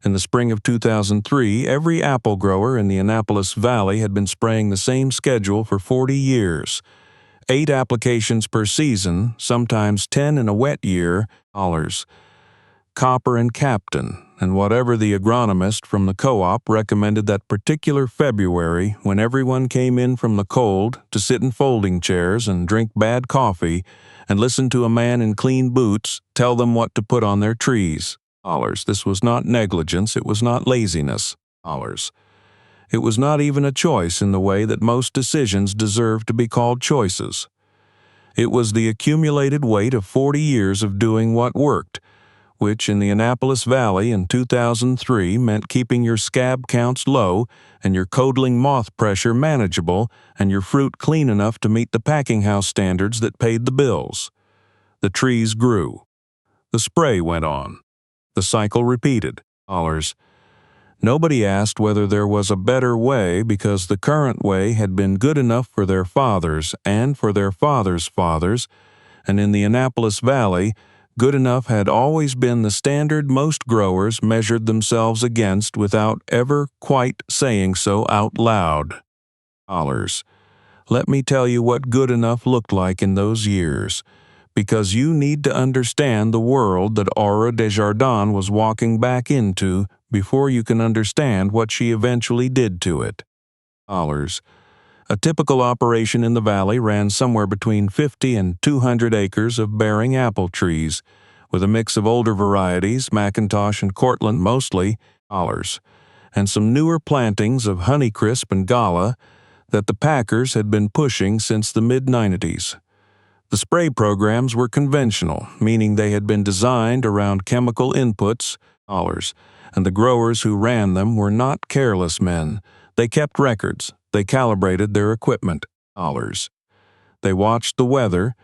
In the spring of 2003, every apple grower in the Annapolis Valley had been spraying the same schedule for 40 years. 8 applications per season, sometimes 10 in a wet year, Copper and Captain, and whatever the agronomist from the co-op recommended that particular February when everyone came in from the cold to sit in folding chairs and drink bad coffee and listen to a man in clean boots tell them what to put on their trees. This was not negligence, it was not laziness. It was not even a choice in the way that most decisions deserve to be called choices. It was the accumulated weight of 40 years of doing what worked, which in the Annapolis Valley in 2003 meant keeping your scab counts low and your codling moth pressure manageable and your fruit clean enough to meet the packing house standards that paid the bills. The trees grew. The spray went on. The cycle repeated. Nobody asked whether there was a better way because the current way had been good enough for their fathers and for their fathers' fathers, and in the Annapolis Valley, good enough had always been the standard most growers measured themselves against without ever quite saying so out loud. Let me tell you what good enough looked like in those years, because you need to understand the world that Aurore Desjardins was walking back into before you can understand what she eventually did to it. A typical operation in the valley ran somewhere between 50 and 200 acres of bearing apple trees, with a mix of older varieties, McIntosh and Cortland mostly, and some newer plantings of Honeycrisp and Gala that the packers had been pushing since the mid-90s. The spray programs were conventional, meaning they had been designed around chemical inputs, and the growers who ran them were not careless men. They kept records. They calibrated their equipment. They watched the weather,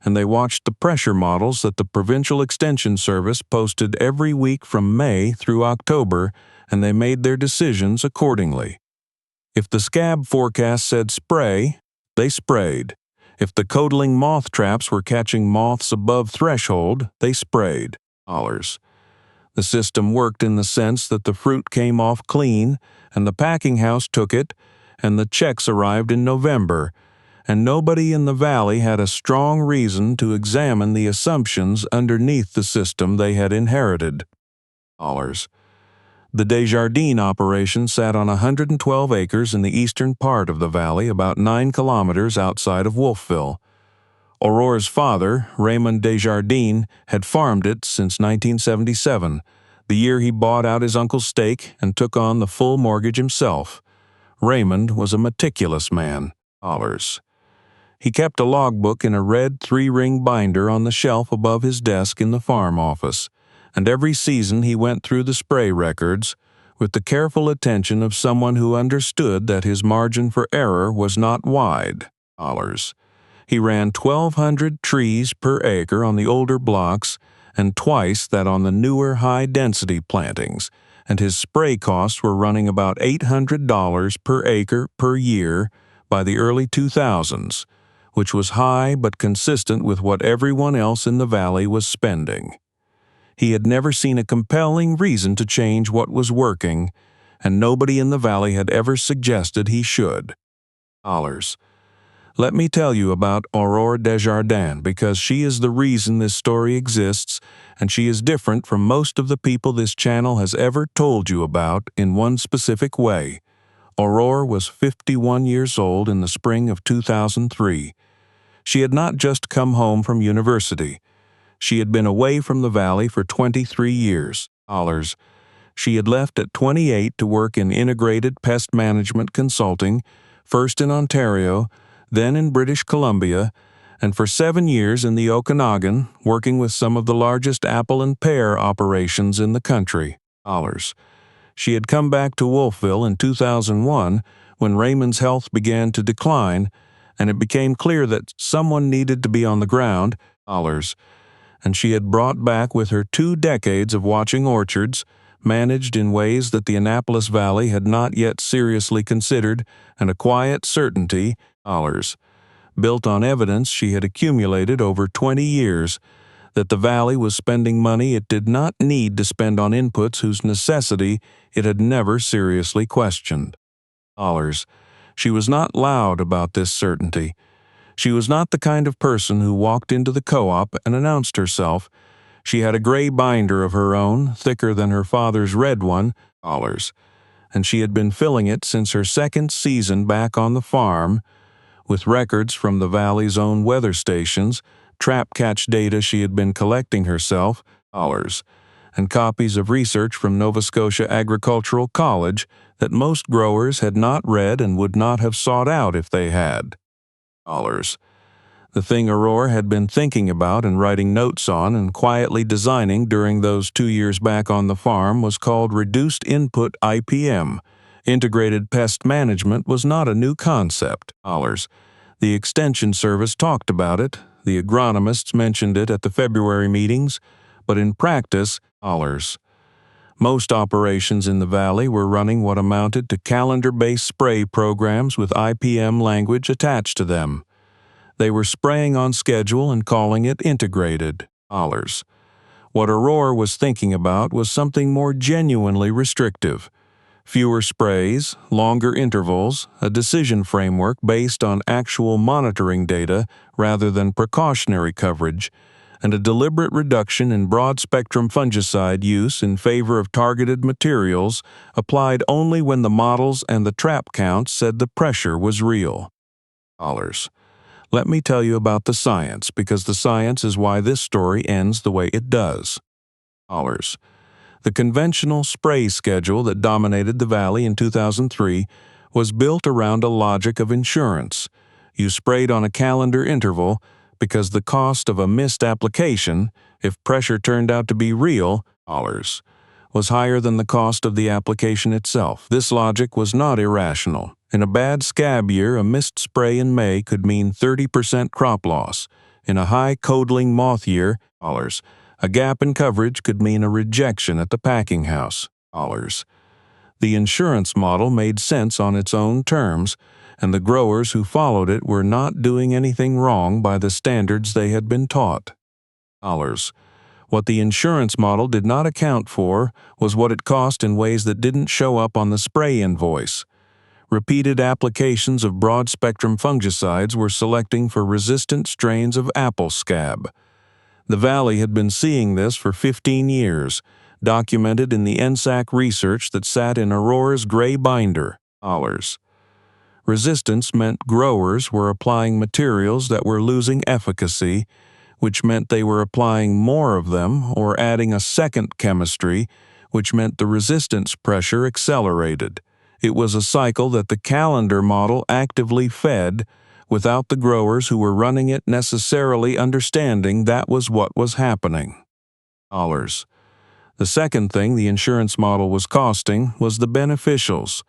and they watched the pressure models that the Provincial Extension Service posted every week from May through October, and they made their decisions accordingly. If the scab forecast said spray, they sprayed. If the codling moth traps were catching moths above threshold, they sprayed. The system worked in the sense that the fruit came off clean, and the packing house took it, and the checks arrived in November, and nobody in the valley had a strong reason to examine the assumptions underneath the system they had inherited. The Desjardins operation sat on 112 acres in the eastern part of the valley, about 9 kilometers outside of Wolfville. Aurore's father, Raymond Desjardins, had farmed it since 1977, the year he bought out his uncle's stake and took on the full mortgage himself. Raymond was a meticulous man. He kept a logbook in a red 3-ring binder on the shelf above his desk in the farm office, and every season he went through the spray records with the careful attention of someone who understood that his margin for error was not wide. He ran 1,200 trees per acre on the older blocks and twice that on the newer high-density plantings, and his spray costs were running about $800 per acre per year by the early 2000s, which was high but consistent with what everyone else in the valley was spending. He had never seen a compelling reason to change what was working, and nobody in the valley had ever suggested he should. Let me tell you about Aurore Desjardins because she is the reason this story exists, and she is different from most of the people this channel has ever told you about in one specific way. Aurore was 51 years old in the spring of 2003. She had not just come home from university. She had been away from the valley for 23 years. She had left at 28 to work in integrated pest management consulting, first in Ontario, then in British Columbia, and for 7 years in the Okanagan, working with some of the largest apple and pear operations in the country. She had come back to Wolfville in 2001 when Raymond's health began to decline, and it became clear that someone needed to be on the ground, and she had brought back with her 2 decades of watching orchards, managed in ways that the Annapolis Valley had not yet seriously considered, and a quiet certainty, built on evidence she had accumulated over 20 years, that the valley was spending money it did not need to spend on inputs whose necessity it had never seriously questioned. Dollars. She was not loud about this certainty. She was not the kind of person who walked into the co-op and announced herself. She had a gray binder of her own, thicker than her father's red one, dollars, and she had been filling it since her second season back on the farm, with records from the valley's own weather stations, trap catch data she had been collecting herself, dollars, and copies of research from Nova Scotia Agricultural College that most growers had not read and would not have sought out if they had. Dollars. The thing Aurore had been thinking about and writing notes on and quietly designing during those 2 years back on the farm was called Reduced Input IPM. Integrated Pest Management was not a new concept. Dollars. The Extension Service talked about it, the agronomists mentioned it at the February meetings, but in practice, dollars. Most operations in the valley were running what amounted to calendar-based spray programs with IPM language attached to them. They were spraying on schedule and calling it integrated, dollars. What Aurore was thinking about was something more genuinely restrictive. Fewer sprays, longer intervals, a decision framework based on actual monitoring data rather than precautionary coverage, and a deliberate reduction in broad-spectrum fungicide use in favor of targeted materials applied only when the models and the trap counts said the pressure was real. Dollars. Let me tell you about the science, because the science is why this story ends the way it does. Dollars. The conventional spray schedule that dominated the valley in 2003 was built around a logic of insurance. You sprayed on a calendar interval because the cost of a missed application, if pressure turned out to be real, dollars, was higher than the cost of the application itself. This logic was not irrational. In a bad scab year, a missed spray in May could mean 30% crop loss. In a high codling moth year, dollars, a gap in coverage could mean a rejection at the packing house, dollars. The insurance model made sense on its own terms, and the growers who followed it were not doing anything wrong by the standards they had been taught. Dollars. What the insurance model did not account for was what it cost in ways that didn't show up on the spray invoice. Repeated applications of broad-spectrum fungicides were selecting for resistant strains of apple scab. The valley had been seeing this for 15 years, documented in the NSAC research that sat in Aurore's gray binder, dollars. Resistance meant growers were applying materials that were losing efficacy, which meant they were applying more of them or adding a second chemistry, which meant the resistance pressure accelerated. It was a cycle that the calendar model actively fed, without the growers who were running it necessarily understanding that was what was happening. Dollars. The second thing the insurance model was costing was the beneficials.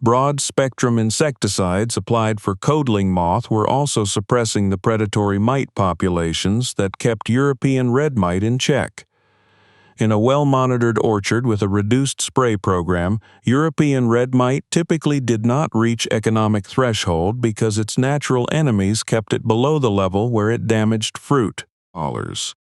Broad-spectrum insecticides applied for codling moth were also suppressing the predatory mite populations that kept European red mite in check. In a well-monitored orchard with a reduced spray program, European red mite typically did not reach economic threshold because its natural enemies kept it below the level where it damaged fruit, dollars.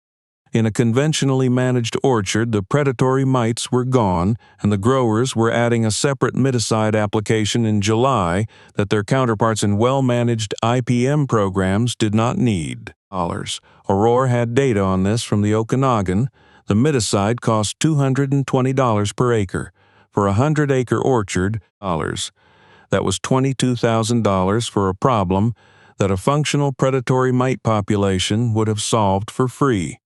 In a conventionally managed orchard, the predatory mites were gone, and the growers were adding a separate miticide application in July that their counterparts in well-managed IPM programs did not need. Aurore had data on this from the Okanagan. The miticide cost $220 per acre. For a 100-acre orchard, that was $22,000 for a problem that a functional predatory mite population would have solved for free.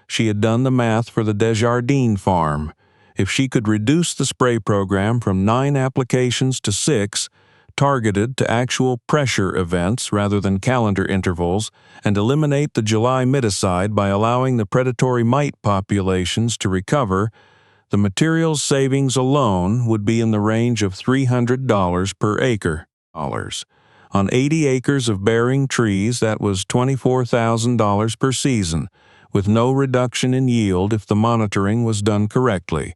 She had done the math for the Desjardins farm. If she could reduce the spray program from 9 applications to 6, targeted to actual pressure events rather than calendar intervals, and eliminate the July miticide by allowing the predatory mite populations to recover, the materials savings alone would be in the range of $300 per acre. On 80 acres of bearing trees, that was $24,000 per season, with no reduction in yield if the monitoring was done correctly.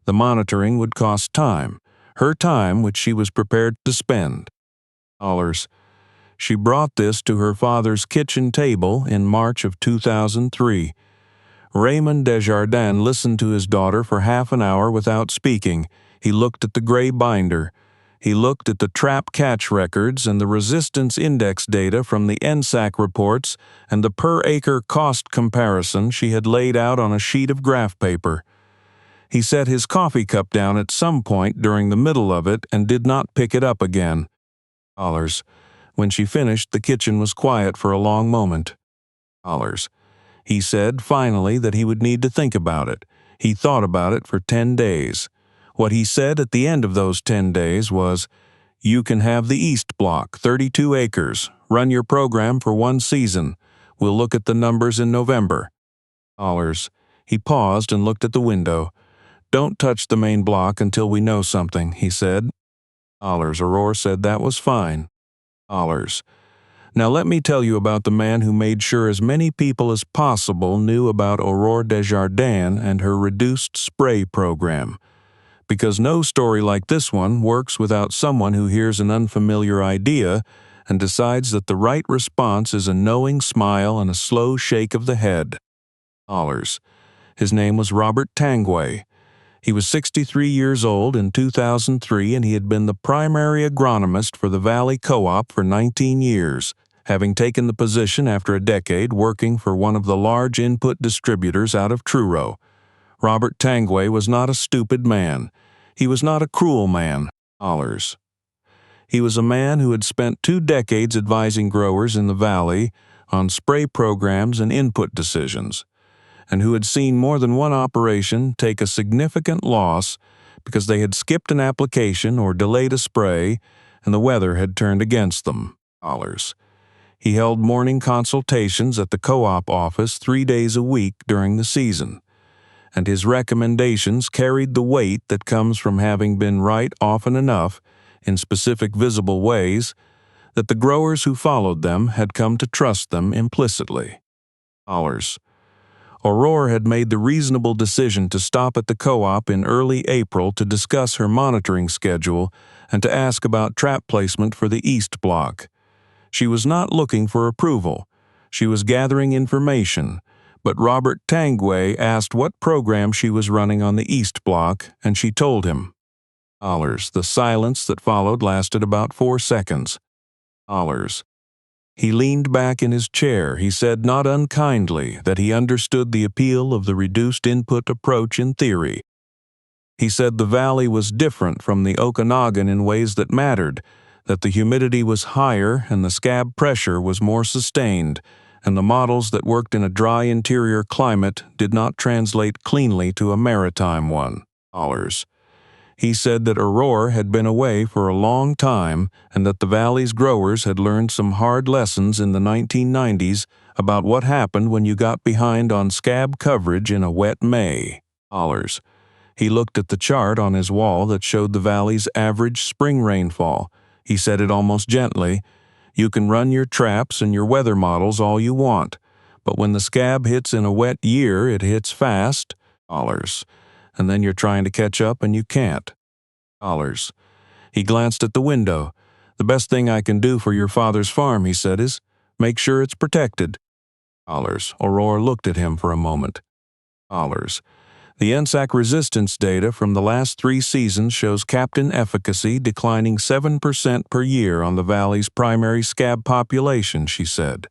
The monitoring would cost time, her time which she was prepared to spend. She brought this to her father's kitchen table in March of 2003. Raymond Desjardins listened to his daughter for half an hour without speaking. He looked at the gray binder. He looked at the trap catch records and the resistance index data from the NSAC reports and the per-acre cost comparison she had laid out on a sheet of graph paper. He set his coffee cup down at some point during the middle of it and did not pick it up again. When she finished, the kitchen was quiet for a long moment. He said finally that he would need to think about it. He thought about it for 10 days. What he said at the end of those 10 days was, "You can have the East Block, 32 acres. Run your program for 1 season. We'll look at the numbers in November." He paused and looked at the window. "Don't touch the main block until we know something," he said. Aurore said that was fine. Now let me tell you about the man who made sure as many people as possible knew about Aurore Desjardins and her reduced spray program. Because no story like this one works without someone who hears an unfamiliar idea and decides that the right response is a knowing smile and a slow shake of the head. His name was Robert Tanguay. He was 63 years old in 2003, and he had been the primary agronomist for the Valley Co-op for 19 years, having taken the position after a decade working for one of the large input distributors out of Truro. Robert Tanguay was not a stupid man. He was not a cruel man. He was a man who had spent 2 decades advising growers in the valley on spray programs and input decisions, and who had seen more than one operation take a significant loss because they had skipped an application or delayed a spray and the weather had turned against them. He held morning consultations at the co-op office 3 days a week during the season, and his recommendations carried the weight that comes from having been right often enough in specific visible ways that the growers who followed them had come to trust them implicitly. Aurore had made the reasonable decision to stop at the co-op in early April to discuss her monitoring schedule and to ask about trap placement for the East Block. She was not looking for approval. She was gathering information, but Robert Tanguay asked what program she was running on the East Block, and she told him. The silence that followed lasted about 4 seconds. He leaned back in his chair. He said not unkindly that he understood the appeal of the reduced input approach in theory. He said the valley was different from the Okanagan in ways that mattered, that the humidity was higher and the scab pressure was more sustained, and the models that worked in a dry interior climate did not translate cleanly to a maritime one. He said that Aurore had been away for a long time and that the valley's growers had learned some hard lessons in the 1990s about what happened when you got behind on scab coverage in a wet May. He looked at the chart on his wall that showed the valley's average spring rainfall. He said it almost gently. "You can run your traps and your weather models all you want, but when the scab hits in a wet year, it hits fast, and then you're trying to catch up and you can't." He glanced at the window. "The best thing I can do for your father's farm," he said, "is make sure it's protected." Aurore looked at him for a moment. The NSAC resistance data from the last 3 seasons shows captain efficacy declining 7% per year on the valley's primary scab population, she said.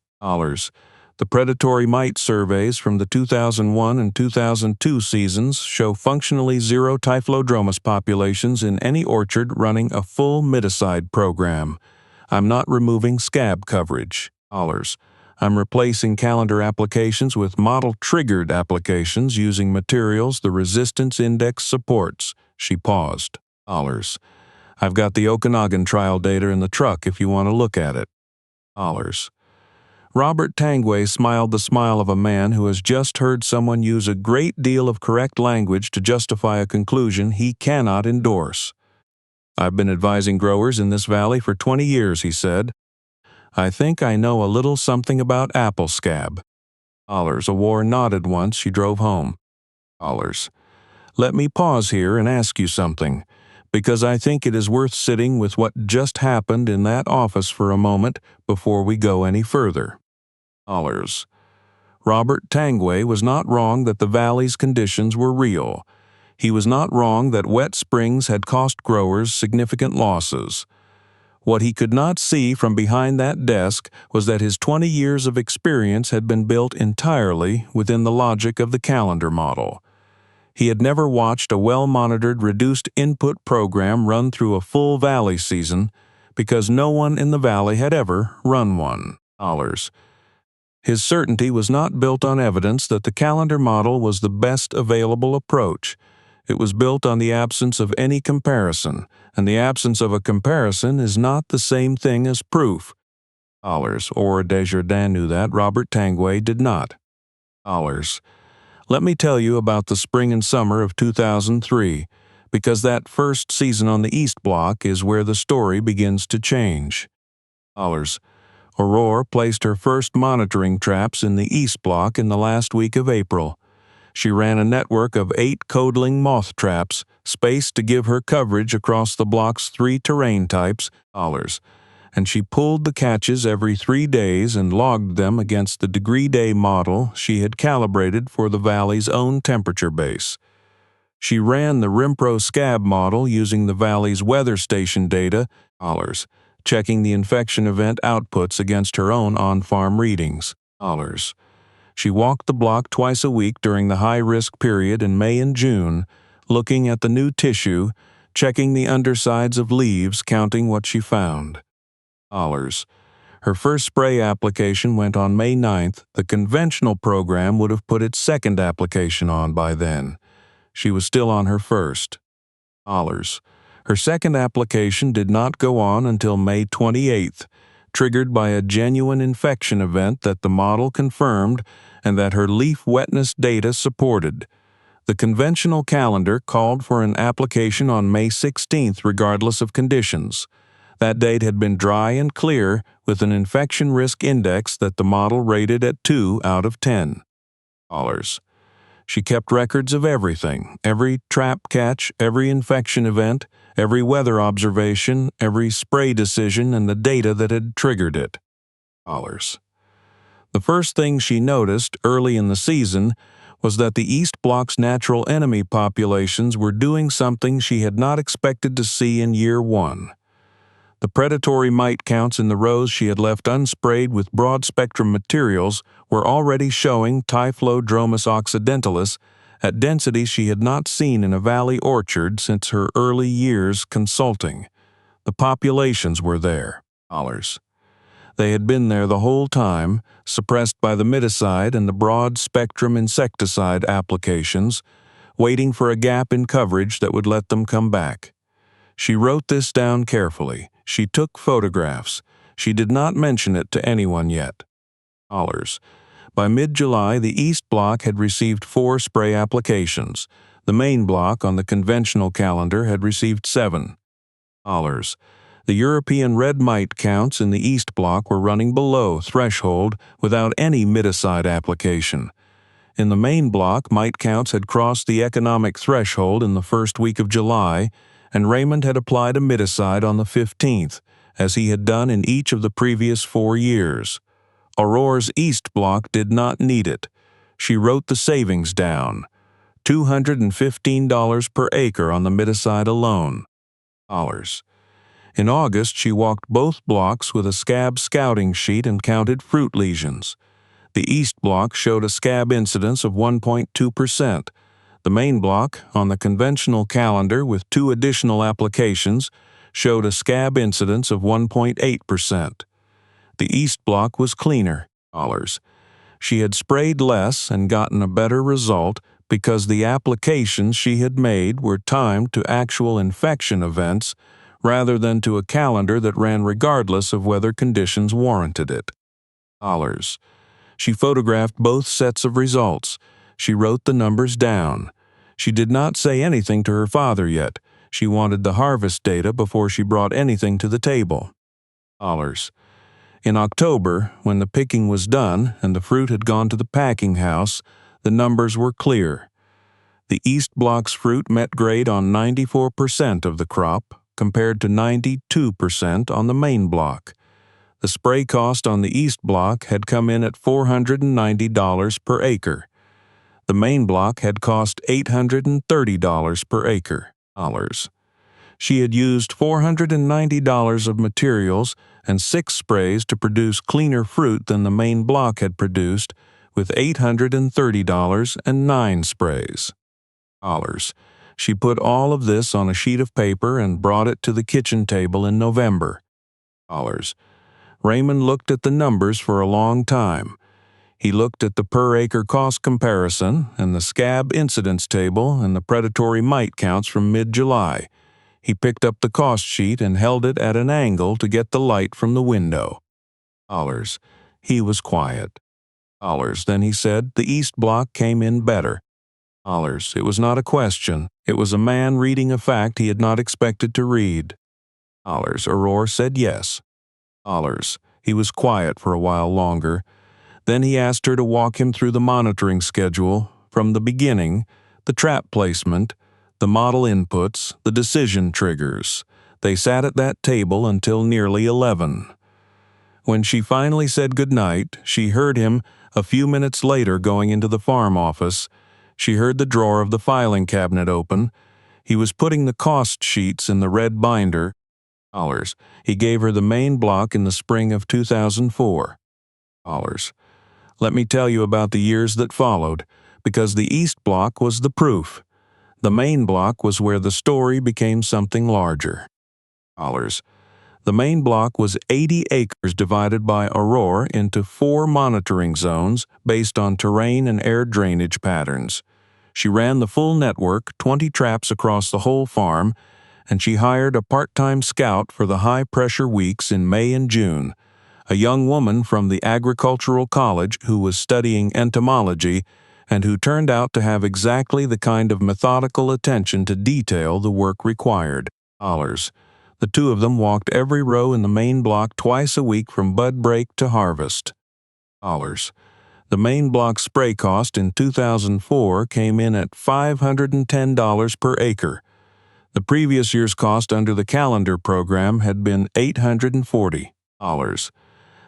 The predatory mite surveys from the 2001 and 2002 seasons show functionally 0 Typhlodomus populations in any orchard running a full miticide program. I'm not removing scab coverage. I'm replacing calendar applications with model-triggered applications using materials the resistance index supports. She paused. I've got the Okanagan trial data in the truck if you want to look at it. Robert Tanguay smiled the smile of a man who has just heard someone use a great deal of correct language to justify a conclusion he cannot endorse. "I've been advising growers in this valley for 20 years, he said. "I think I know a little something about apple scab." Aurore nodded once she drove home. "Let me pause here and ask you something. because I think it is worth sitting with what just happened in that office for a moment before we go any further. Dollars. Robert Tanguay was not wrong that the valley's conditions were real. He was not wrong that wet springs had cost growers significant losses. What he could not see from behind that desk was that his 20 years of experience had been built entirely within the logic of the calendar model. He had never watched a well-monitored reduced input program run through a full valley season because no one in the valley had ever run one. His certainty was not built on evidence that the calendar model was the best available approach. It was built on the absence of any comparison, and the absence of a comparison is not the same thing as proof. Aurore Desjardins knew that. Robert Tanguay did not. Let me tell you about the spring and summer of 2003, because that first season on the East Block is where the story begins to change. Aurore placed her first monitoring traps in the East Block in the last week of April. She ran a network of 8 codling moth traps, spaced to give her coverage across the block's 3 terrain types, and she pulled the catches every 3 days and logged them against the degree-day model she had calibrated for the valley's own temperature base. She ran the Rimpro Scab model using the valley's weather station data, checking the infection event outputs against her own on-farm readings. She walked the block twice a week during the high-risk period in May and June, looking at the new tissue, checking the undersides of leaves, counting what she found. Her first spray application went on May 9th. The conventional program would have put its second application on by then. She was still on her first. Her second application did not go on until May 28th, triggered by a genuine infection event that the model confirmed and that her leaf wetness data supported. The conventional calendar called for an application on May 16th regardless of conditions. That date had been dry and clear with an infection risk index that the model rated at 2 out of 10. She kept records of everything, every trap catch, every infection event, every weather observation, every spray decision, and the data that had triggered it. The first thing she noticed early in the season was that the East Block's natural enemy populations were doing something she had not expected to see in year 1. The predatory mite counts in the rows she had left unsprayed with broad-spectrum materials were already showing Typhlodromus occidentalis at densities she had not seen in a valley orchard since her early years consulting. The populations were there. They had been there the whole time, suppressed by the miticide and the broad-spectrum insecticide applications, waiting for a gap in coverage that would let them come back. She wrote this down carefully. She took photographs. She did not mention it to anyone yet. By mid-July, the East Block had received 4 spray applications. The main block on the conventional calendar had received 7. The European red mite counts in the East Block were running below threshold without any miticide application. In the main block, mite counts had crossed the economic threshold in the first week of July, and Raymond had applied a miticide on the 15th, as he had done in each of the previous 4 years. Aurore's East Block did not need it. She wrote the savings down. $215 per acre on the miticide alone. In August, she walked both blocks with a Scab scouting sheet and counted fruit lesions. The East Block showed a Scab incidence of 1.2%. The main block, on the conventional calendar with 2 additional applications, showed a Scab incidence of 1.8%. The East Block was cleaner. She had sprayed less and gotten a better result because the applications she had made were timed to actual infection events rather than to a calendar that ran regardless of whether conditions warranted it. She photographed both sets of results. She wrote the numbers down. She did not say anything to her father yet. She wanted the harvest data before she brought anything to the table. In October, when the picking was done and the fruit had gone to the packing house, the numbers were clear. The East Block's fruit met grade on 94% of the crop, compared to 92% on the main block. The spray cost on the East Block had come in at $490 per acre. The main block had cost $830 per acre. She had used $490 of materials and 6 sprays to produce cleaner fruit than the main block had produced, with $830 and 9 sprays. She put all of this on a sheet of paper and brought it to the kitchen table in November. Raymond looked at the numbers for a long time. He looked at the per-acre cost comparison and the Scab incidence table and the predatory mite counts from mid-July. He picked up the cost sheet and held it at an angle to get the light from the window. He was quiet. Then he said the East Block came in better. It was not a question. It was a man reading a fact he had not expected to read. Aurore said yes. He was quiet for a while longer. Then he asked her to walk him through the monitoring schedule, from the beginning, the trap placement, the model inputs, the decision triggers. They sat at that table until nearly 11. When she finally said goodnight, she heard him, a few minutes later, going into the farm office. She heard the drawer of the filing cabinet open. He was putting the cost sheets in the red binder. He gave her the main block in the spring of 2004. Let me tell you about the years that followed, because the East Block was the proof. The main block was where the story became something larger. The main block was 80 acres divided by Aurore into 4 monitoring zones based on terrain and air drainage patterns. She ran the full network, 20 traps across the whole farm, and she hired a part-time scout for the high-pressure weeks in May and June, a young woman from the agricultural college who was studying entomology and who turned out to have exactly the kind of methodical attention to detail the work required. The two of them walked every row in the main block twice a week from bud break to harvest. The main block spray cost in 2004 came in at $510 per acre. The previous year's cost under the calendar program had been $840.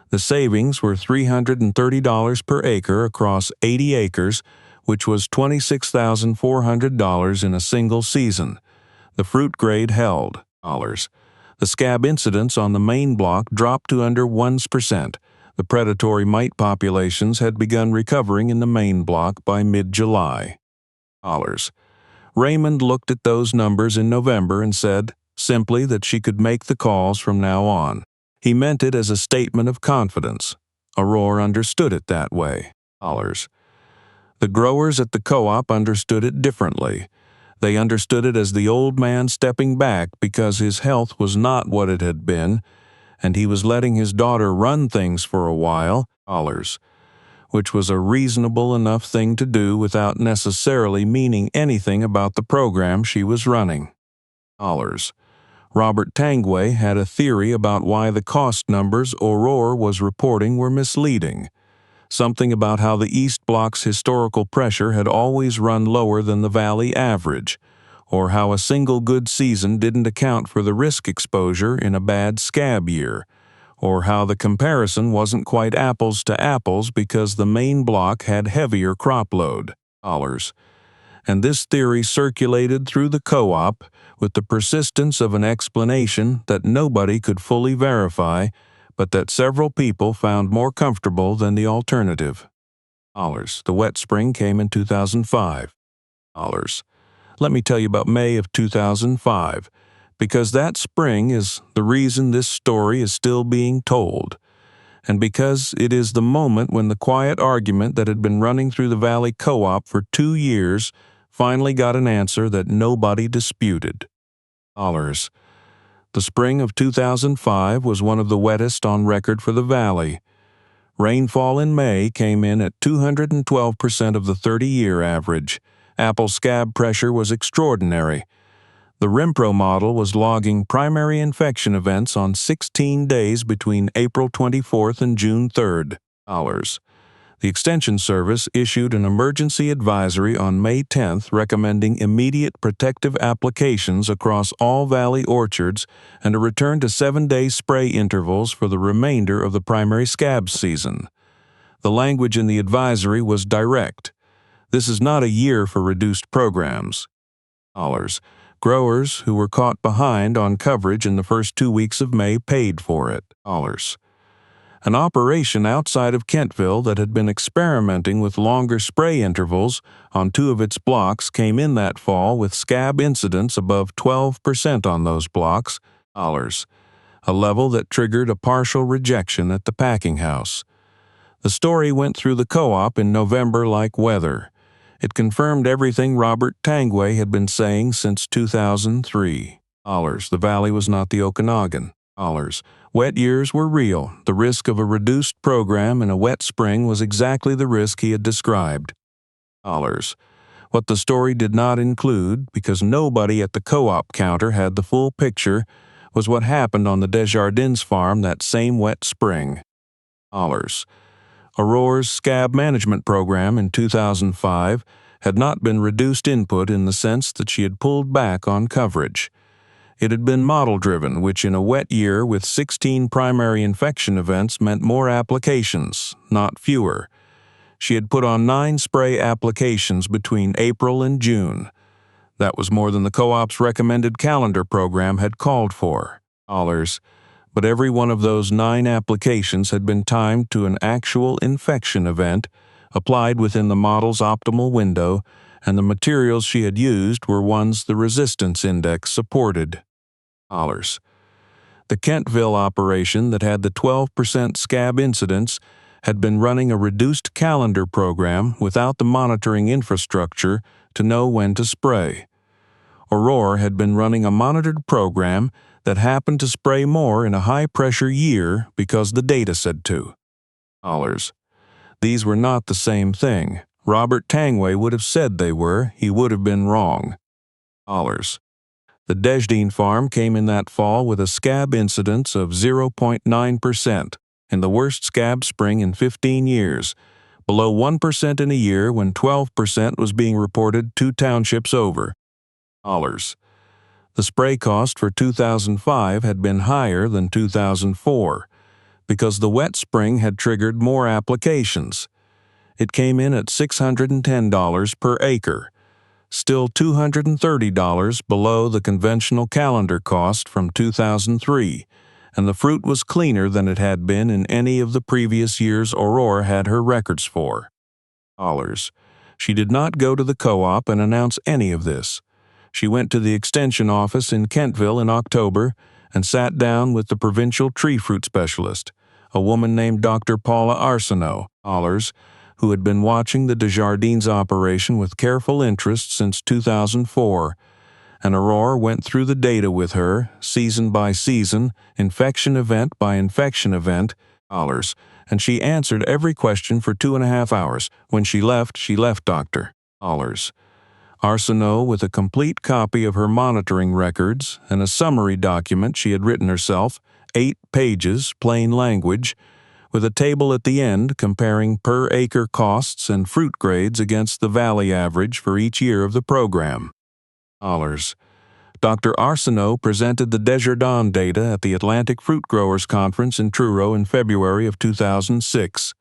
The savings were $330 per acre across 80 acres, which was $26,400 in a single season. The fruit grade held. The Scab incidence on the main block dropped to under 1%. The predatory mite populations had begun recovering in the main block by mid-July. Raymond looked at those numbers in November and said, simply, that she could make the calls from now on. He meant it as a statement of confidence. Aurore understood it that way. The growers at the co-op understood it differently. They understood it as the old man stepping back because his health was not what it had been, and he was letting his daughter run things for a while, which was a reasonable enough thing to do without necessarily meaning anything about the program she was running. Robert Tangway had a theory about why the cost numbers Aurore was reporting were misleading. Something about how the East Block's historical pressure had always run lower than the valley average, or how a single good season didn't account for the risk exposure in a bad Scab year, or how the comparison wasn't quite apples to apples because the main block had heavier crop load. And this theory circulated through the co-op with the persistence of an explanation that nobody could fully verify, but that several people found more comfortable than the alternative. The wet spring came in 2005. Let me tell you about May of 2005, because that spring is the reason this story is still being told, and because it is the moment when the quiet argument that had been running through the Valley Co-op for 2 years finally got an answer that nobody disputed. The spring of 2005 was one of the wettest on record for the valley. Rainfall in May came in at 212% of the 30-year average. Apple scab pressure was extraordinary. The Rimpro model was logging primary infection events on 16 days between April 24th and June 3rd. The Extension Service issued an emergency advisory on May 10th recommending immediate protective applications across all valley orchards and a return to 7-day spray intervals for the remainder of the primary scab season. The language in the advisory was direct. This is not a year for reduced programs. Growers who were caught behind on coverage in the first 2 weeks of May paid for it. An operation outside of Kentville that had been experimenting with longer spray intervals on 2 of its blocks came in that fall with scab incidence above 12% on those blocks, a level that triggered a partial rejection at the packing house. The story went through the co-op in November like weather. It confirmed everything Robert Tangway had been saying since 2003. The valley was not the Okanagan. Wet years were real. The risk of a reduced program in a wet spring was exactly the risk he had described. What the story did not include, because nobody at the co-op counter had the full picture, was what happened on the Desjardins farm that same wet spring. Aurore's scab management program in 2005 had not been reduced input in the sense that she had pulled back on coverage. It had been model-driven, which in a wet year with 16 primary infection events meant more applications, not fewer. She had put on 9 spray applications between April and June. That was more than the co-op's recommended calendar program had called for. But every one of those 9 applications had been timed to an actual infection event, applied within the model's optimal window, and the materials she had used were ones the resistance index supported. The Kentville operation that had the 12% scab incidence had been running a reduced calendar program without the monitoring infrastructure to know when to spray. Aurore had been running a monitored program that happened to spray more in a high-pressure year because the data said to. These were not the same thing. Robert Tangway would have said they were. He would have been wrong. The Desjardins farm came in that fall with a scab incidence of 0.9%, in the worst scab spring in 15 years, below 1% in a year when 12% was being reported 2 townships over. The spray cost for 2005 had been higher than 2004 because the wet spring had triggered more applications. It came in at $610 per acre, still $230 below the conventional calendar cost from 2003, and the fruit was cleaner than it had been in any of the previous years Aurore had her records for. She did not go to the co-op and announce any of this. She went to the extension office in Kentville in October and sat down with the provincial tree fruit specialist, a woman named Dr. Paula Arsenault, who had been watching the Desjardins operation with careful interest since 2004, and Aurore went through the data with her, season by season, infection event by infection event, and she answered every question for 2.5 hours. When she left, Dr. Arsenault with a complete copy of her monitoring records and a summary document she had written herself, 8 pages, plain language, with a table at the end comparing per-acre costs and fruit grades against the valley average for each year of the program. Dr. Arsenault presented the Desjardins data at the Atlantic Fruit Growers Conference in Truro in February of 2006.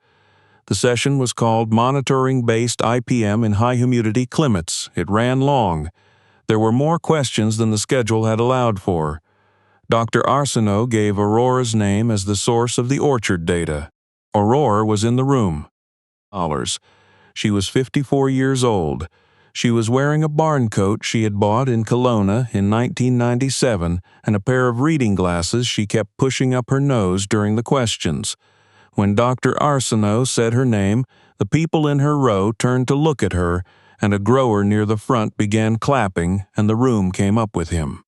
The session was called Monitoring-Based IPM in High Humidity Climates. It ran long. There were more questions than the schedule had allowed for. Dr. Arsenault gave Aurore's name as the source of the orchard data. Aurore was in the room. She was 54 years old. She was wearing a barn coat she had bought in Kelowna in 1997 and a pair of reading glasses she kept pushing up her nose during the questions. When Dr. Arsenault said her name, the people in her row turned to look at her, and a grower near the front began clapping, and the room came up with him.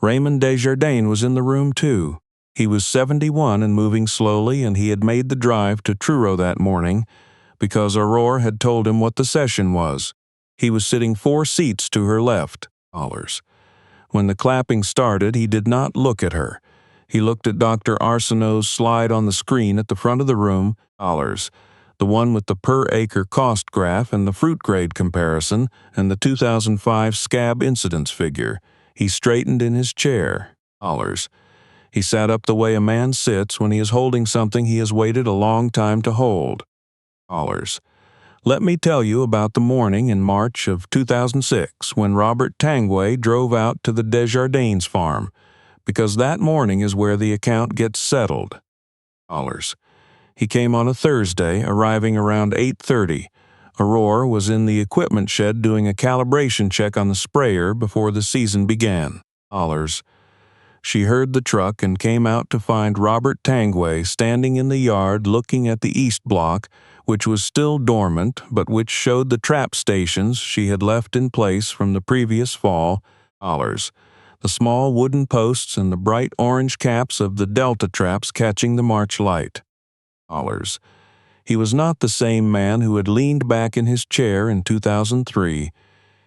Raymond Desjardins was in the room too. He was 71 and moving slowly, and he had made the drive to Truro that morning because Aurore had told him what the session was. He was sitting 4 seats to her left. When the clapping started, he did not look at her. He looked at Dr. Arsenault's slide on the screen at the front of the room, dollars, the one with the per-acre cost graph and the fruit grade comparison and the 2005 Scab incidence figure. He straightened in his chair, dollars. He sat up the way a man sits when he is holding something he has waited a long time to hold, dollars. Let me tell you about the morning in March of 2006 when Robert Tanguay drove out to the Desjardins farm, because that morning is where the account gets settled, dollars. He came on a Thursday, arriving around 8:30. Aurore was in the equipment shed doing a calibration check on the sprayer before the season began, dollars. She heard the truck and came out to find Robert Tanguay standing in the yard looking at the east block, which was still dormant but which showed the trap stations she had left in place from the previous fall, dollars. The small wooden posts and the bright orange caps of the Delta traps catching the March light, dollars. He was not the same man who had leaned back in his chair in 2003.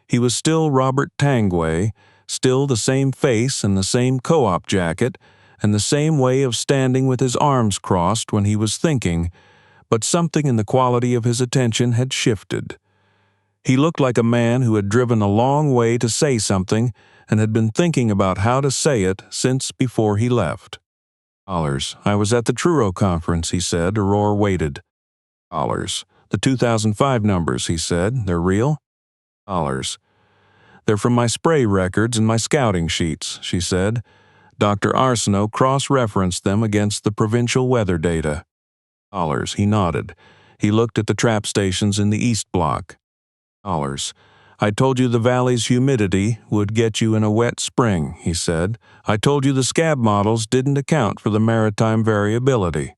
He was still Robert Tanguay, still the same face and the same co-op jacket, and the same way of standing with his arms crossed when he was thinking, but something in the quality of his attention had shifted. He looked like a man who had driven a long way to say something and had been thinking about how to say it since before he left. Dollars. I was at the Truro conference, he said. Aurore waited. Dollars. The 2005 numbers, he said. They're real? Dollars. They're from my spray records and my scouting sheets, she said. Dr. Arsenault cross-referenced them against the provincial weather data. Dollars. He nodded. He looked at the trap stations in the east block. Dollars. I told you the valley's humidity would get you in a wet spring, he said. I told you the Scab models didn't account for the maritime variability.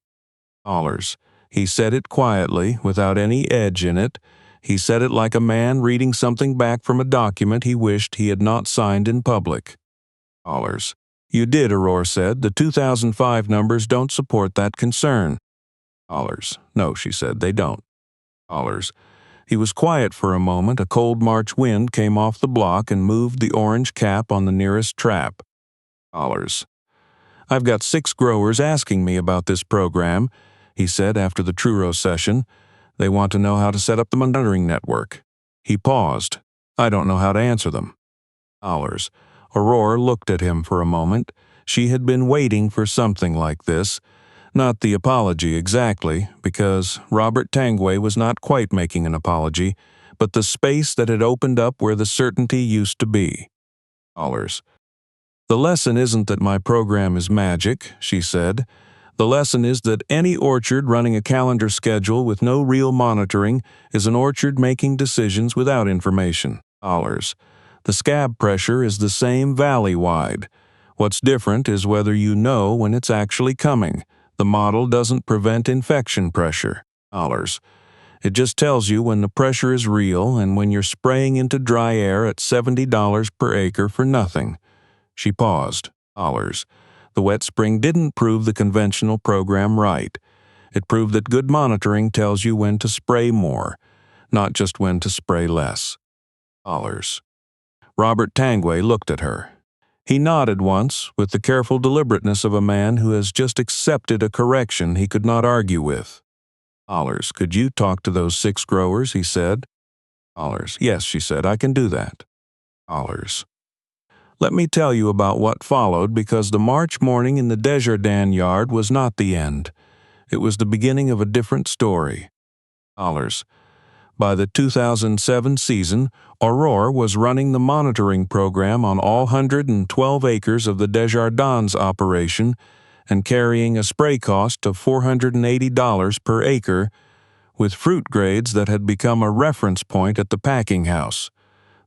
Dollars. He said it quietly, without any edge in it. He said it like a man reading something back from a document he wished he had not signed in public. Dollars. You did, Aurore said. The 2005 numbers don't support that concern. Dollars. No, she said, they don't. Dollars. He was quiet for a moment. A cold March wind came off the block and moved the orange cap on the nearest trap. Dollars. I've got 6 growers asking me about this program, he said after the Truro session. They want to know how to set up the monitoring network. He paused. I don't know how to answer them. Dollars. Aurore looked at him for a moment. She had been waiting for something like this. Not the apology exactly, because Robert Tanguay was not quite making an apology, but the space that had opened up where the certainty used to be. Dollars. The lesson isn't that my program is magic, she said. The lesson is that any orchard running a calendar schedule with no real monitoring is an orchard making decisions without information. Dollars. The scab pressure is the same valley-wide. What's different is whether you know when it's actually coming. The model doesn't prevent infection pressure. Dollars. It just tells you when the pressure is real and when you're spraying into dry air at $70 per acre for nothing. She paused. Dollars. The wet spring didn't prove the conventional program right. It proved that good monitoring tells you when to spray more, not just when to spray less. Dollars. Robert Tanguay looked at her. He nodded once, with the careful deliberateness of a man who has just accepted a correction he could not argue with. Dollars. Could you talk to those 6 growers, he said. Dollars. Yes, she said, I can do that. Dollars. Let me tell you about what followed, because the March morning in the Desjardins yard was not the end. It was the beginning of a different story. Dollars. By the 2007 season, Aurore was running the monitoring program on all 112 acres of the Desjardins operation and carrying a spray cost of $480 per acre, with fruit grades that had become a reference point at the packing house.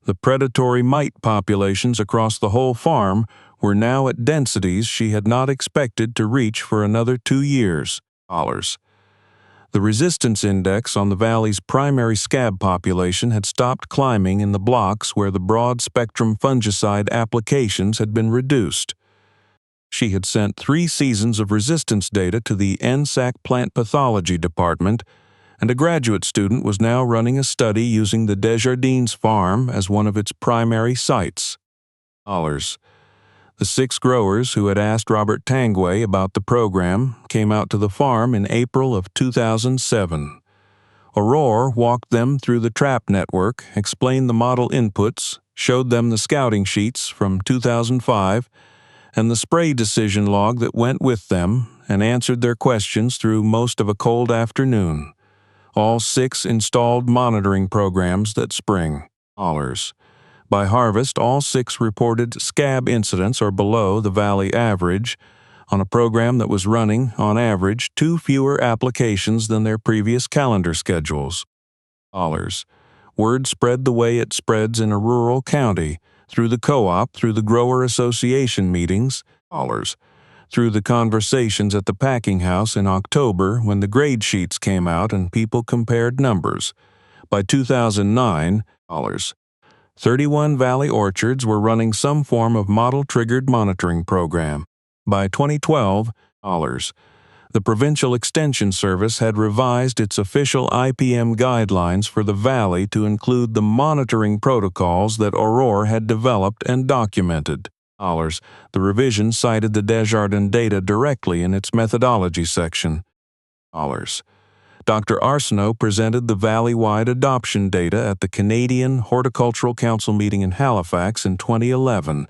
The predatory mite populations across the whole farm were now at densities she had not expected to reach for another 2 years. Dollars. The resistance index on the valley's primary scab population had stopped climbing in the blocks where the broad-spectrum fungicide applications had been reduced. She had sent 3 seasons of resistance data to the NSAC plant pathology department, and a graduate student was now running a study using the Desjardins farm as one of its primary sites. Dollars. The 6 growers who had asked Robert Tangway about the program came out to the farm in April of 2007. Aurore walked them through the trap network, explained the model inputs, showed them the scouting sheets from 2005, and the spray decision log that went with them, and answered their questions through most of a cold afternoon. All 6 installed monitoring programs that spring. By harvest, all 6 reported scab incidents or below the valley average, on a program that was running, on average, 2 fewer applications than their previous calendar schedules. Word spread the way it spreads in a rural county, through the co-op, through the grower association meetings, through the conversations at the packing house in October when the grade sheets came out and people compared numbers. By 2009, 31 valley orchards were running some form of model-triggered monitoring program. By 2012, the Provincial Extension Service had revised its official IPM guidelines for the valley to include the monitoring protocols that Aurore had developed and documented. The revision cited the Desjardins data directly in its methodology section. Dr. Arsenault presented the valley-wide adoption data at the Canadian Horticultural Council meeting in Halifax in 2011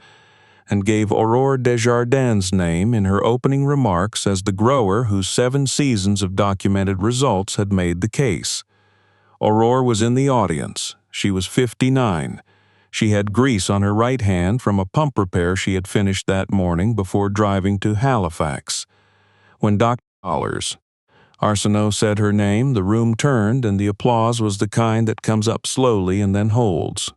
and gave Aurore Desjardins' name in her opening remarks as the grower whose 7 seasons of documented results had made the case. Aurore was in the audience. She was 59. She had grease on her right hand from a pump repair she had finished that morning before driving to Halifax. When Dr. Arsenault said her name, the room turned, and the applause was the kind that comes up slowly and then holds.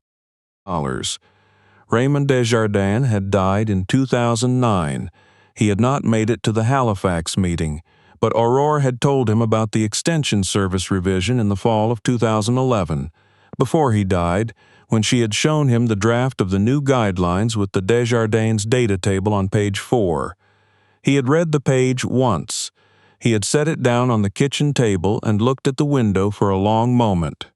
Raymond Desjardins had died in 2009. He had not made it to the Halifax meeting, but Aurore had told him about the Extension Service revision in the fall of 2011. Before he died, when she had shown him the draft of the new guidelines with the Desjardins data table on page 4. He had read the page once. He had set it down on the kitchen table and looked at the window for a long moment.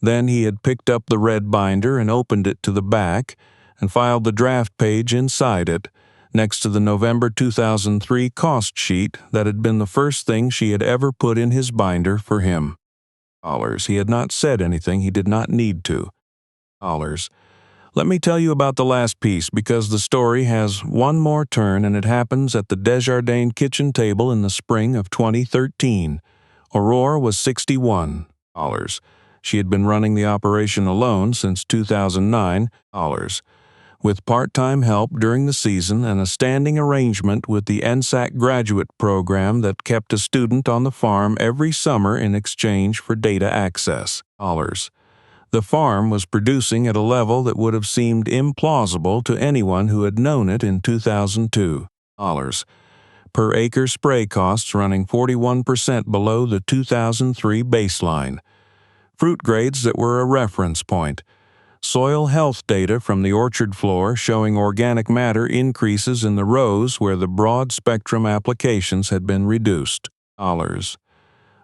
Then he had picked up the red binder and opened it to the back and filed the draft page inside it, next to the November 2003 cost sheet that had been the first thing she had ever put in his binder for him. He had not said anything he did not need to. Let me tell you about the last piece because the story has one more turn and it happens at the Desjardins kitchen table in the spring of 2013. Aurore was 61. She had been running the operation alone since 2009, with part-time help during the season and a standing arrangement with the NSAC graduate program that kept a student on the farm every summer in exchange for data access. The farm was producing at a level that would have seemed implausible to anyone who had known it in 2002. Per acre spray costs running 41% below the 2003 baseline. Fruit grades that were a reference point. Soil health data from the orchard floor showing organic matter increases in the rows where the broad-spectrum applications had been reduced.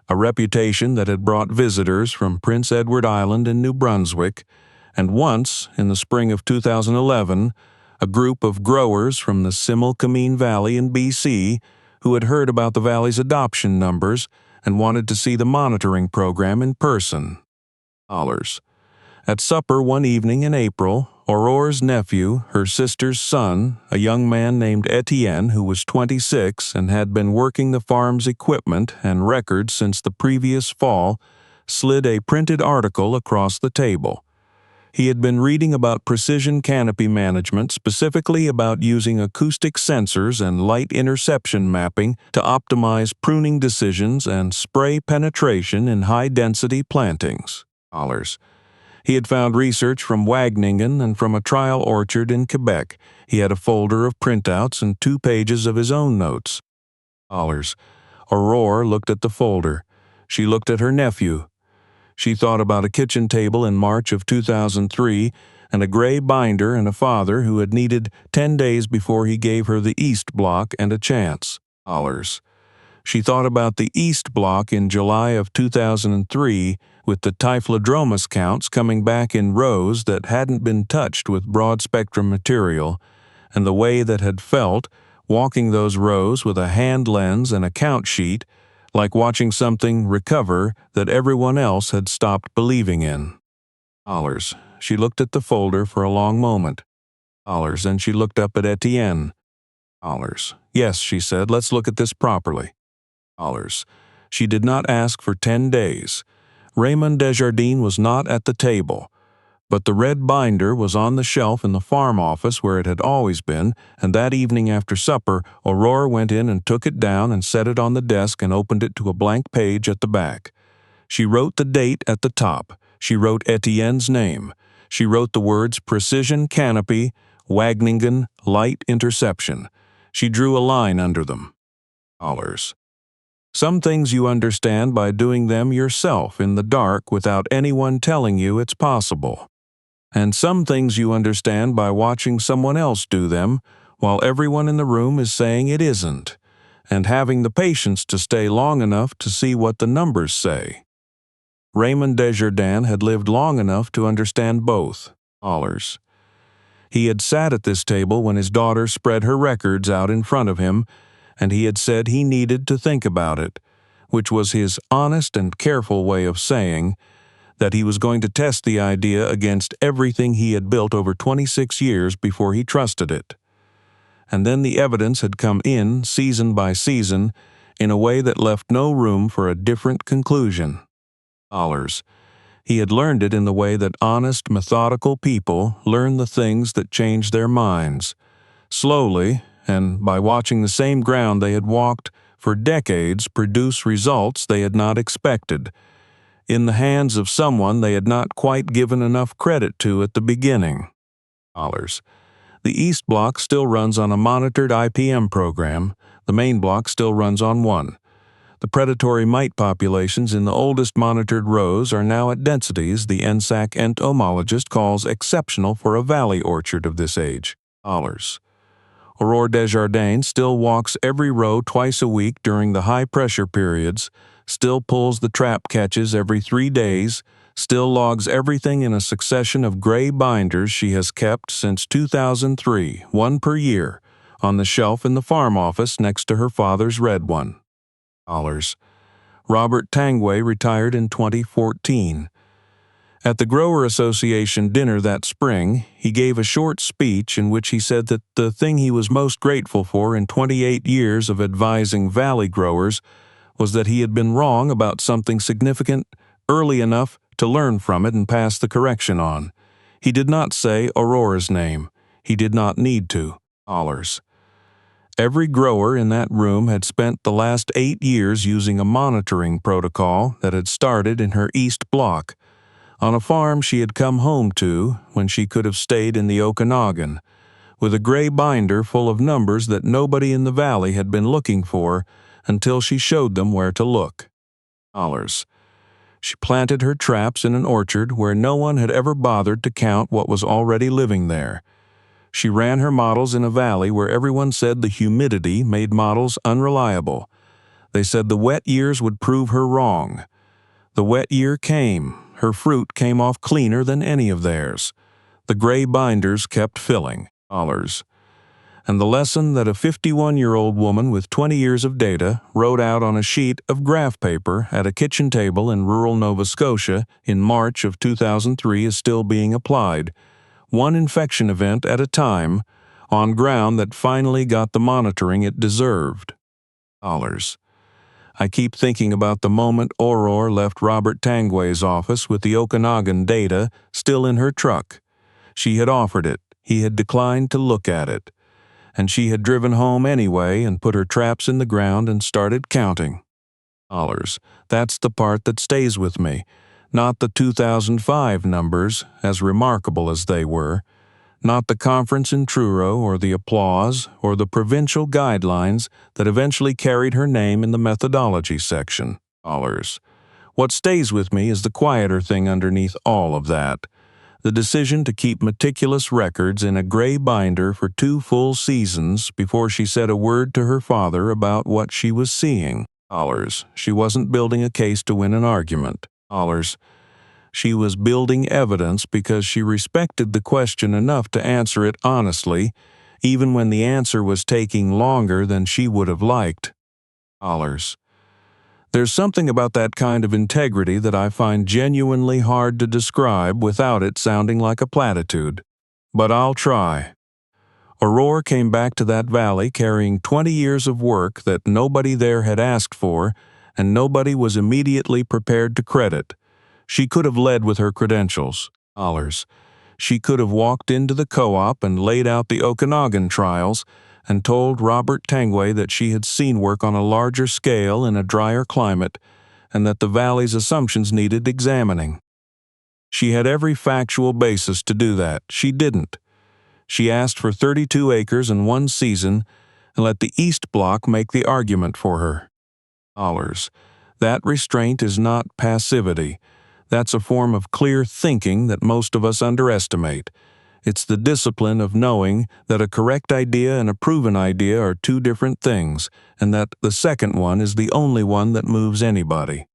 A reputation that had brought visitors from Prince Edward Island in New Brunswick, and once, in the spring of 2011, a group of growers from the Similkameen Valley in BC who had heard about the valley's adoption numbers and wanted to see the monitoring program in person. At supper one evening in April, Aurore's nephew, her sister's son, a young man named Etienne who was 26 and had been working the farm's equipment and records since the previous fall, slid a printed article across the table. He had been reading about precision canopy management, specifically about using acoustic sensors and light interception mapping to optimize pruning decisions and spray penetration in high-density plantings. He had found research from Wageningen and from a trial orchard in Quebec. He had a folder of printouts and 2 pages of his own notes. Aurore looked at the folder. She looked at her nephew. She thought about a kitchen table in March of 2003 and a gray binder and a father who had needed 10 days before he gave her the East Block and a chance. She thought about the East Block in July of 2003 with the Typhlodomus counts coming back in rows that hadn't been touched with broad-spectrum material, and the way that had felt, walking those rows with a hand lens and a count sheet, like watching something recover that everyone else had stopped believing in. Dollars. She looked at the folder for a long moment. Dollars. And she looked up at Etienne. Dollars. Yes, she said, let's look at this properly. Dollars. She did not ask for 10 days. Raymond Desjardins was not at the table, but the red binder was on the shelf in the farm office where it had always been, and that evening after supper, Aurore went in and took it down and set it on the desk and opened it to a blank page at the back. She wrote the date at the top. She wrote Etienne's name. She wrote the words Precision Canopy, Wageningen, Light Interception. She drew a line under them. Dollars. Some things you understand by doing them yourself in the dark without anyone telling you it's possible. And some things you understand by watching someone else do them while everyone in the room is saying it isn't, and having the patience to stay long enough to see what the numbers say. Raymond Desjardins had lived long enough to understand both. Dollars. He had sat at this table when his daughter spread her records out in front of him, and he had said he needed to think about it, which was his honest and careful way of saying that he was going to test the idea against everything he had built over 26 years before he trusted it. And then the evidence had come in, season by season, in a way that left no room for a different conclusion. Dollars. He had learned it in the way that honest, methodical people learn the things that change their minds, slowly, and by watching the same ground they had walked for decades produce results they had not expected, in the hands of someone they had not quite given enough credit to at the beginning. Dollars. The East Block still runs on a monitored IPM program. The main block still runs on one. The predatory mite populations in the oldest monitored rows are now at densities the NSAC entomologist calls exceptional for a valley orchard of this age. Dollars. Aurore Desjardins still walks every row twice a week during the high-pressure periods, still pulls the trap catches every 3 days, still logs everything in a succession of gray binders she has kept since 2003, one per year, on the shelf in the farm office next to her father's red one. Dollars. Robert Tangway retired in 2014. At the Grower Association dinner that spring, he gave a short speech in which he said that the thing he was most grateful for in 28 years of advising valley growers was that he had been wrong about something significant early enough to learn from it and pass the correction on. He did not say Aurore's name. He did not need to. Dollars. Every grower in that room had spent the last 8 years using a monitoring protocol that had started in her East Block, on a farm she had come home to when she could have stayed in the Okanagan, with a gray binder full of numbers that nobody in the valley had been looking for until she showed them where to look. Dollars. She planted her traps in an orchard where no one had ever bothered to count what was already living there. She ran her models in a valley where everyone said the humidity made models unreliable. They said the wet years would prove her wrong. The wet year came. Her fruit came off cleaner than any of theirs. The gray binders kept filling. Dollars. And the lesson that a 51-year-old woman with 20 years of data wrote out on a sheet of graph paper at a kitchen table in rural Nova Scotia in March of 2003 is still being applied, one infection event at a time, on ground that finally got the monitoring it deserved. Dollars. I keep thinking about the moment Aurore left Robert Tangway's office with the Okanagan data still in her truck. She had offered it. He had declined to look at it. And she had driven home anyway and put her traps in the ground and started counting. Dollars. That's the part that stays with me, not the 2005 numbers, as remarkable as they were, not the conference in Truro or the applause or the provincial guidelines that eventually carried her name in the methodology section. Dollars. What stays with me is the quieter thing underneath all of that. The decision to keep meticulous records in a gray binder for 2 full seasons before she said a word to her father about what she was seeing. Dollars. She wasn't building a case to win an argument. Dollars. She was building evidence because she respected the question enough to answer it honestly even when the answer was taking longer than she would have liked. Dollars. There's something about that kind of integrity that I find genuinely hard to describe without it sounding like a platitude. But I'll try. Aurore came back to that valley carrying 20 years of work that nobody there had asked for, and nobody was immediately prepared to credit. She could have led with her credentials. Dollars. She could have walked into the co-op and laid out the Okanagan trials and told Robert Tangway that she had seen work on a larger scale in a drier climate and that the valley's assumptions needed examining. She had every factual basis to do that. She didn't. She asked for 32 acres in one season and let the East Bloc make the argument for her. Dollars. That restraint is not passivity. That's a form of clear thinking that most of us underestimate. It's the discipline of knowing that a correct idea and a proven idea are two different things, and that the second one is the only one that moves anybody.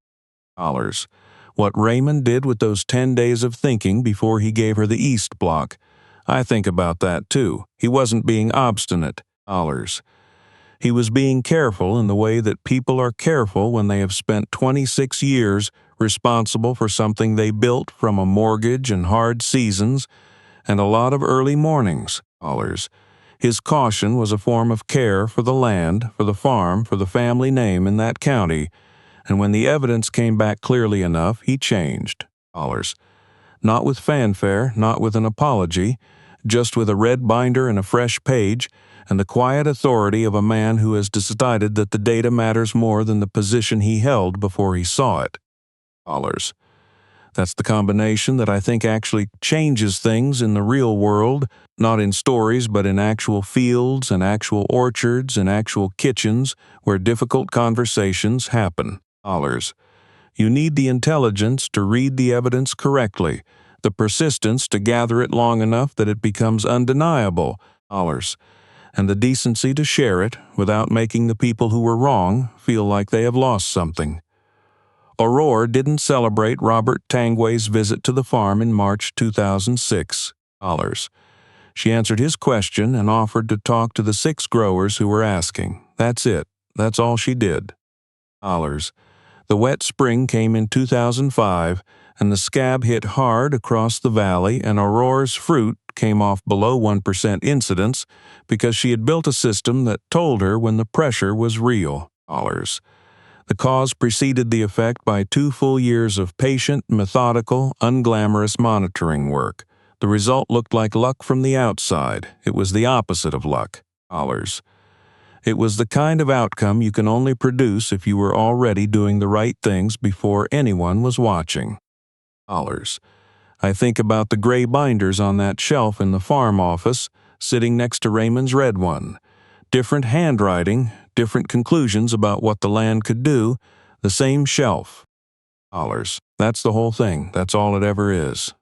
Dollars. What Raymond did with those 10 days of thinking before he gave her the East Bloc. I think about that too. He wasn't being obstinate. Dollars. He was being careful in the way that people are careful when they have spent 26 years responsible for something they built from a mortgage and hard seasons and a lot of early mornings. Dollars. His caution was a form of care for the land, for the farm, for the family name in that county, and when the evidence came back clearly enough, he changed. Dollars. Not with fanfare, not with an apology, just with a red binder and a fresh page, and the quiet authority of a man who has decided that the data matters more than the position he held before he saw it. Dollars. That's the combination that I think actually changes things in the real world, not in stories but in actual fields and actual orchards and actual kitchens where difficult conversations happen. Dollars. You need the intelligence to read the evidence correctly, the persistence to gather it long enough that it becomes undeniable. Dollars. And the decency to share it without making the people who were wrong feel like they have lost something. Aurore didn't celebrate Robert Tangway's visit to the farm in March 2006. Dollars. She answered his question and offered to talk to the 6 growers who were asking. That's it. That's all she did. Dollars. The wet spring came in 2005, and the scab hit hard across the valley, and Aurore's fruit came off below 1% incidence because she had built a system that told her when the pressure was real. Dollars. The cause preceded the effect by 2 full years of patient, methodical, unglamorous monitoring work. The result looked like luck from the outside. It was the opposite of luck. Dollars. It was the kind of outcome you can only produce if you were already doing the right things before anyone was watching. Dollars. I think about the gray binders on that shelf in the farm office, sitting next to Raymond's red one. Different handwriting, different conclusions about what the land could do, the same shelf. Dollars. That's the whole thing. That's all it ever is.